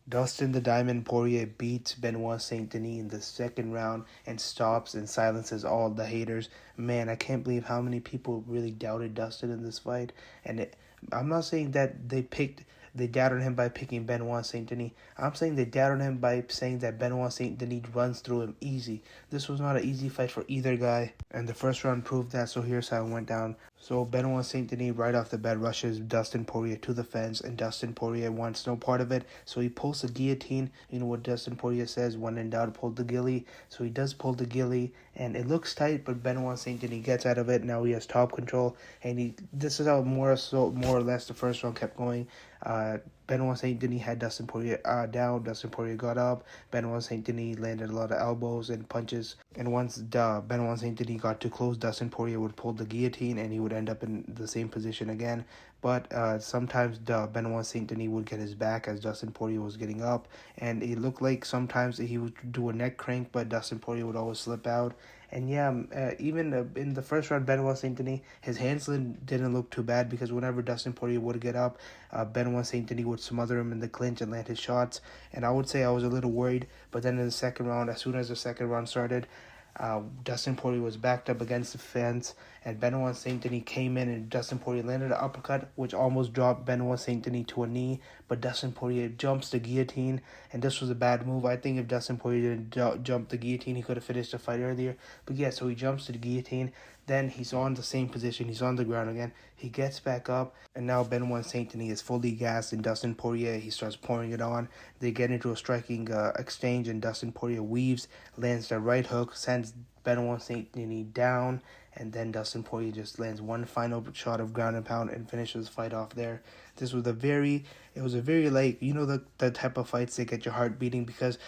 Dustin the Diamond Poirier beats Benoit Saint Denis in the second round and stops and silences all the haters. Man, I can't believe how many people really doubted Dustin in this fight. I'm not saying that they doubted him by picking Benoit Saint Denis. I'm saying they doubted him by saying that Benoit Saint Denis runs through him easy. This was not an easy fight for either guy, and the first round proved that. So here's how it went down. So Benoit Saint Denis right off the bat rushes Dustin Poirier to the fence, and Dustin Poirier wants no part of it. So he pulls the guillotine. You know what Dustin Poirier says: "When in doubt, pull the gilly." So he does pull the gilly, and it looks tight, but Benoit Saint Denis gets out of it. Now he has top control, and this is how more or less the first round kept going. Benoit Saint Denis had Dustin Poirier down. Dustin Poirier got up. Benoit Saint Denis landed a lot of elbows and punches. And once Benoit Saint Denis got too close, Dustin Poirier would pull the guillotine, and he would end up in the same position again. But sometimes Benoit Saint Denis would get his back as Dustin Poirier was getting up, and it looked like sometimes he would do a neck crank, but Dustin Poirier would always slip out. And yeah, even in the first round, Benoit Saint Denis, his hands didn't look too bad because whenever Dustin Poirier would get up, Benoit Saint Denis would smother him in the clinch and land his shots. And I would say I was a little worried, but then in the second round, as soon as the second round started, Dustin Poirier was backed up against the fence, and Benoit Saint Denis came in, and Dustin Poirier landed an uppercut, which almost dropped Benoit Saint Denis to a knee. But Dustin Poirier jumps the guillotine, and this was a bad move. I think if Dustin Poirier didn't jump the guillotine, he could have finished the fight earlier. But yeah, so he jumps to the guillotine. Then he's on the same position. He's on the ground again. He gets back up, and now Benoit Saint Denis is fully gassed, and Dustin Poirier, he starts pouring it on. They get into a striking exchange, and Dustin Poirier weaves, lands the right hook, sends Benoit Saint Denis down, and then Dustin Poirier just lands one final shot of ground and pound and finishes the fight off there. It was a very like, you know, the type of fights that get your heart beating because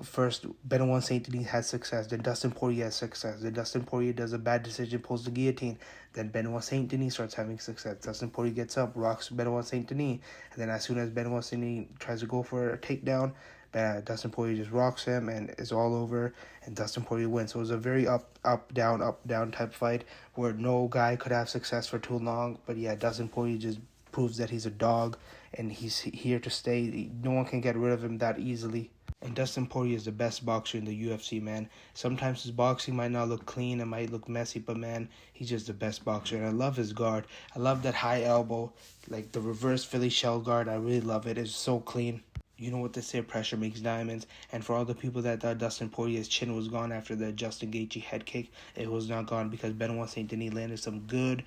first, Benoit Saint Denis has success. Then Dustin Poirier has success. Then Dustin Poirier does a bad decision, pulls the guillotine. Then Benoit Saint Denis starts having success. Dustin Poirier gets up, rocks Benoit Saint Denis. And then as soon as Benoit Saint Denis tries to go for a takedown, Dustin Poirier just rocks him, and it's all over. And Dustin Poirier wins. So it was a very up, down type fight where no guy could have success for too long. But yeah, Dustin Poirier just proves that he's a dog, and he's here to stay. No one can get rid of him that easily. And Dustin Poirier is the best boxer in the UFC, man. Sometimes his boxing might not look clean, it might look messy, but man, he's just the best boxer. And I love his guard. I love that high elbow, like the reverse Philly shell guard. I really love it. It's so clean. You know what they say, pressure makes diamonds. And for all the people that thought Dustin Poirier's chin was gone after the Justin Gaethje head kick, it was not gone because Benoit Saint Denis landed some good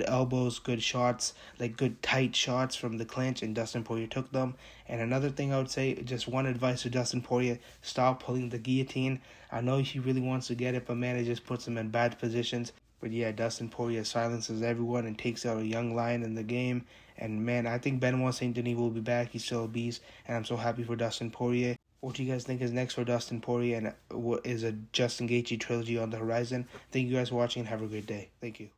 elbows, good shots, like good tight shots from the clinch, and Dustin Poirier took them. And another thing I would say, just one advice to Dustin Poirier: stop pulling the guillotine. I know he really wants to get it, but man, it just puts him in bad positions. But yeah, Dustin Poirier silences everyone and takes out a young lion in the game. And man, I think Benoit Saint Denis will be back. He's still a beast, and I'm so happy for Dustin Poirier. What do you guys think is next for Dustin Poirier, and what is a Justin Gaethje trilogy on the horizon? Thank you guys for watching, and have a great day. Thank you.